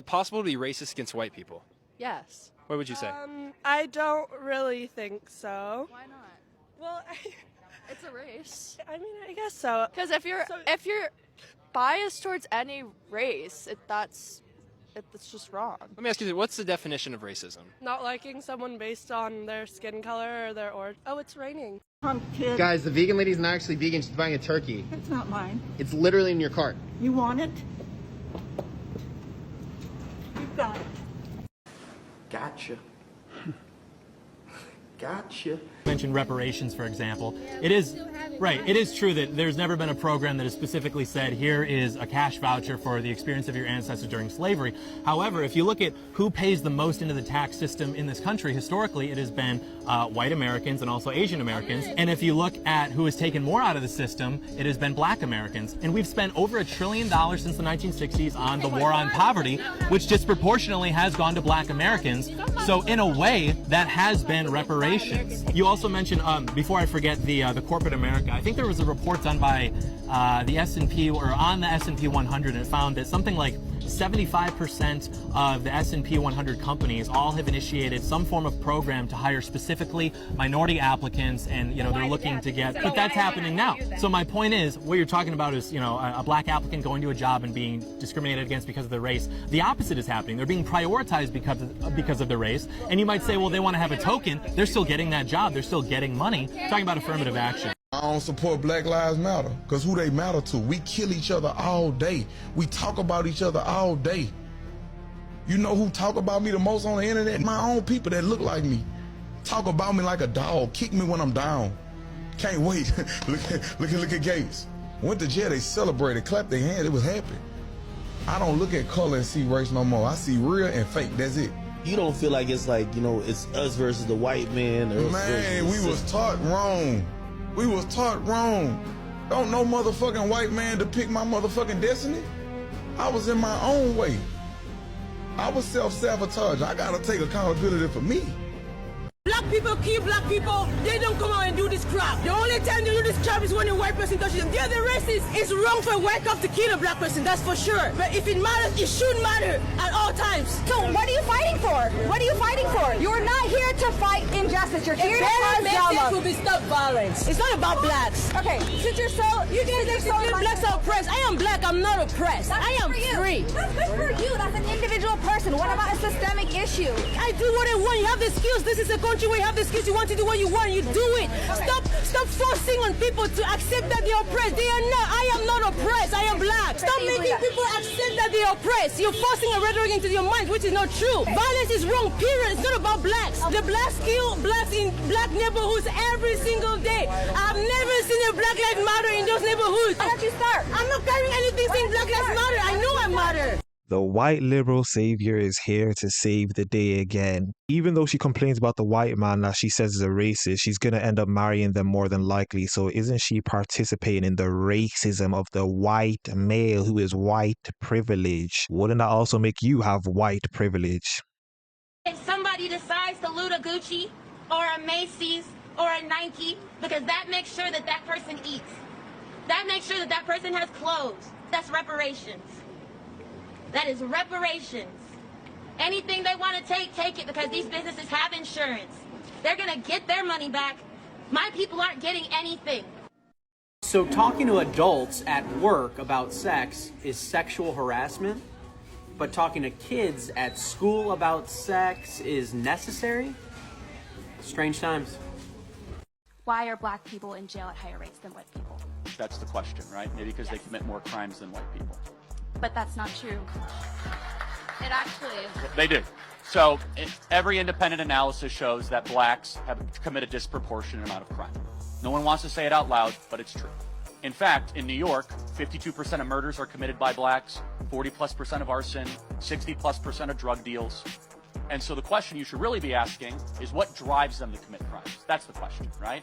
it possible to be racist against white people? Yes. What would you say? I don't really think so. Why not? Well, It's a race. I mean, I guess so. Because if you're biased towards any race, it's just wrong. Let me ask you this, what's the definition of racism? Not liking someone based on their skin color or their origin. Oh, it's raining. Guys, the vegan lady's not actually vegan. She's buying a turkey. It's not mine. It's literally in your cart. You want it? You've got it. Gotcha. Gotcha. Mentioned reparations, for example. It is right. It is true that there's never been a program that has specifically said here is a cash voucher for the experience of your ancestors during slavery. However, if you look at who pays the most into the tax system in this country, historically it has been white Americans and also Asian Americans. And if you look at who has taken more out of the system, it has been black Americans. And we've spent over $1 trillion since the 1960s on the war on poverty, which disproportionately has gone to black Americans. So in a way, that has been reparations. You also mentioned, before I forget, the corporate America. I think there was a report done by the S&P or on the S&P 100, and it found that something like 75% of the S&P 100 companies all have initiated some form of program to hire specifically minority applicants, and they're looking to get. But that's happening now. So my point is, what you're talking about is a black applicant going to a job and being discriminated against because of their race. The opposite is happening. They're being prioritized because of their race. And you might say, well, they want to have a token. They're still getting that job. They're still getting money. Talking about affirmative action. I don't support Black Lives Matter, because who they matter to? We kill each other all day. We talk about each other all day. You know who talk about me the most on the internet? My own people that look like me. Talk about me like a dog. Kick me when I'm down. Can't wait. look at Gates. Went to jail, they celebrated, clapped their hands, it was happy. I don't look at color and see race no more. I see real and fake, that's it. You don't feel like it's like, it's us versus the white man? Or Man, we was taught wrong. We was taught wrong. Don't no motherfucking white man depict my motherfucking destiny. I was in my own way. I was self-sabotage. I gotta take accountability for me. Black people kill black people. They don't come out and do this crap. The only time they do this crap is when a white person touches them. They're the racists. It's wrong for a white cop to kill a black person, that's for sure. But if it matters, it should matter at all times. So what are you fighting for? What are you fighting for? You're not here to fight injustice. You're here to cause drama. Will be stop violence. It's not about blacks. Okay, since you're so... You guys think blacks are oppressed. I am black. I'm not oppressed. I am free. That's good for you. That's an individual person. What about a systemic issue? I do what I want. You have the skills. This is a country where you have the skills. You want to do what you want. You do it. Stop forcing on people to accept that they're oppressed. They are not. I am not oppressed. I am black. Stop making people accept that they're oppressed. You're forcing a rhetoric into your minds, which is not true. Violence is wrong, period. It's not about blacks. The blacks kill blacks in black neighborhoods every single day. I've never seen a Black Lives Matter in those neighborhoods. Why don't you start? I'm not carrying anything saying Black Lives Matter. I know I matter. The white liberal savior is here to save the day again. Even though she complains about the white man that she says is a racist, she's going to end up marrying them more than likely. So isn't she participating in the racism of the white male who is white privilege? Wouldn't that also make you have white privilege? If somebody decides to loot a Gucci or a Macy's or a Nike, because that makes sure that that person eats. That makes sure that that person has clothes. That's reparations. That is reparations. Anything they want to take it, because these businesses have insurance. They're going to get their money back. My people aren't getting anything. So talking to adults at work about sex is sexual harassment, but talking to kids at school about sex is necessary? Strange times. Why are black people in jail at higher rates than white people? That's the question, right? Maybe because they commit more crimes than white people. But that's not true. It actually is. They do. So every independent analysis shows that blacks have committed a disproportionate amount of crime. No one wants to say it out loud, but it's true. In fact, in New York, 52% of murders are committed by blacks, 40+% of arson, 60+% of drug deals. And so the question you should really be asking is what drives them to commit crimes? That's the question, right?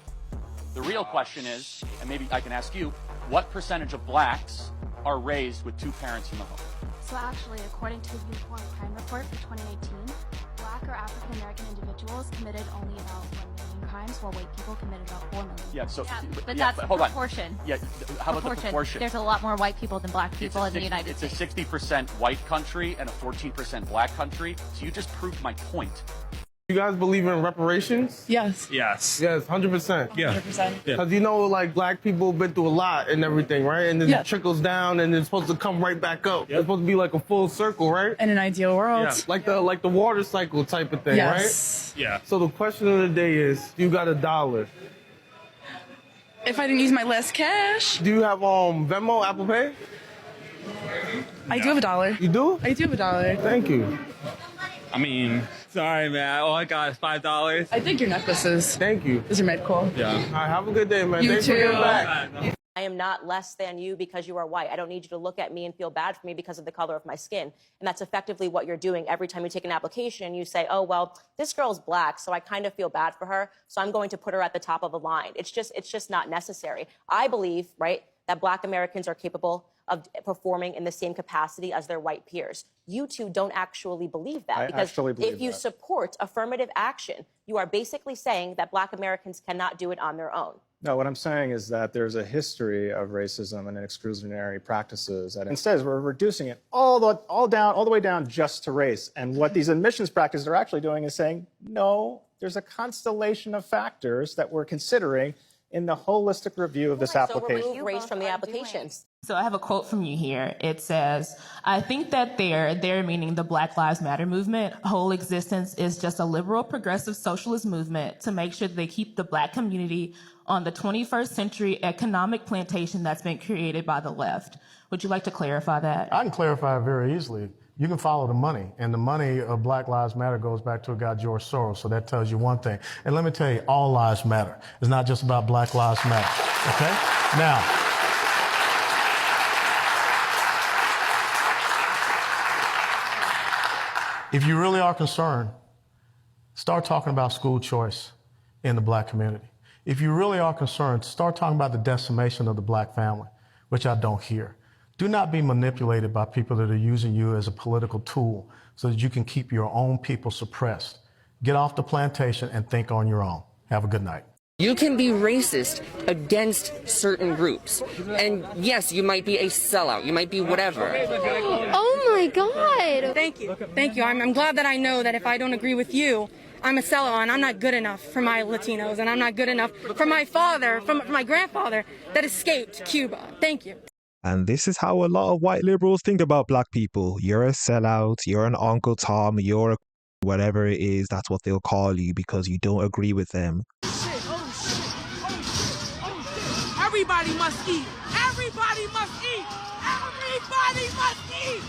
The real question is, and maybe I can ask you, what percentage of blacks are raised with two parents in the home? So actually, according to the Uniform Crime Report for 2018, black Black or African American individuals committed only about 1 million crimes, while white people committed about 4 million. Yeah, so But yeah, that's hold proportion. on. Yeah, how about the proportion? There's a lot more white people than black people in the United States. It's a 60% white country and a 14% black country. So you just proved my point. You guys believe in reparations? Yes. Yes, 100%. Yeah. 100%. Because you know, like, black people been through a lot and everything, right? And then it trickles down and it's supposed to come right back up. It's supposed to be like a full circle, right? In an ideal world. Yeah. Like the water cycle type of thing, Yes. right? Yeah. So the question of the day is, you got $1. If I didn't use my last cash. Do you have Venmo, Apple Pay? I do have $1. You do? I do have $1. Thank you. I mean, sorry, man. All I got is $5. I think your necklaces. Thank you. Those are mad cool. Yeah. All right, have a good day, man. You Thanks too. for getting back. I am not less than you because you are white. I don't need you to look at me and feel bad for me because of the color of my skin. And that's effectively what you're doing every time you take an application. You say, oh, well, this girl's black, so I kind of feel bad for her, so I'm going to put her at the top of the line. It's just not necessary. I believe, right, that black Americans are capable of performing in the same capacity as their white peers. You two don't actually believe that, because if you support affirmative action, you are basically saying that black Americans cannot do it on their own. No, what I'm saying is that there's a history of racism and exclusionary practices that instead we're reducing it all the way down just to race. And what these admissions practices are actually doing is saying, no, there's a constellation of factors that we're considering in the holistic review of this application. So remove race from the applications. So I have a quote from you here. It says, I think that they're meaning the Black Lives Matter movement, whole existence is just a liberal progressive socialist movement to make sure that they keep the black community on the 21st century economic plantation that's been created by the left. Would you like to clarify that? I can clarify it very easily. You can follow the money, and the money of Black Lives Matter goes back to a guy, George Soros, so that tells you one thing. And let me tell you, all lives matter. It's not just about Black Lives Matter, okay? Now, if you really are concerned, start talking about school choice in the black community. If you really are concerned, start talking about the decimation of the black family, which I don't hear. Do not be manipulated by people that are using you as a political tool so that you can keep your own people suppressed. Get off the plantation and think on your own. Have a good night. You can be racist against certain groups. And yes, you might be a sellout. You might be whatever. Oh my God. Thank you. Thank you. I'm glad that I know that if I don't agree with you, I'm a sellout and I'm not good enough for my Latinos and I'm not good enough for my father, for my grandfather that escaped Cuba. Thank you. And this is how a lot of white liberals think about black people. You're a sellout, you're an Uncle Tom, you're a whatever it is, that's what they'll call you because you don't agree with them. Everybody must eat. Everybody must eat. Everybody must eat.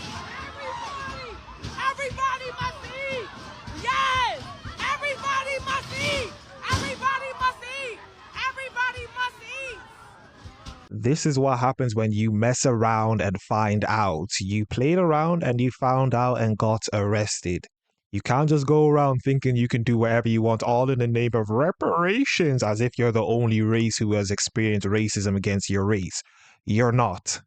Everybody must eat. Yes. Everybody must eat. Everybody must eat. Everybody must eat. This is what happens when you mess around and find out. You played around and you found out and got arrested. You can't just go around thinking you can do whatever you want, all in the name of reparations, as if you're the only race who has experienced racism against your race. You're not.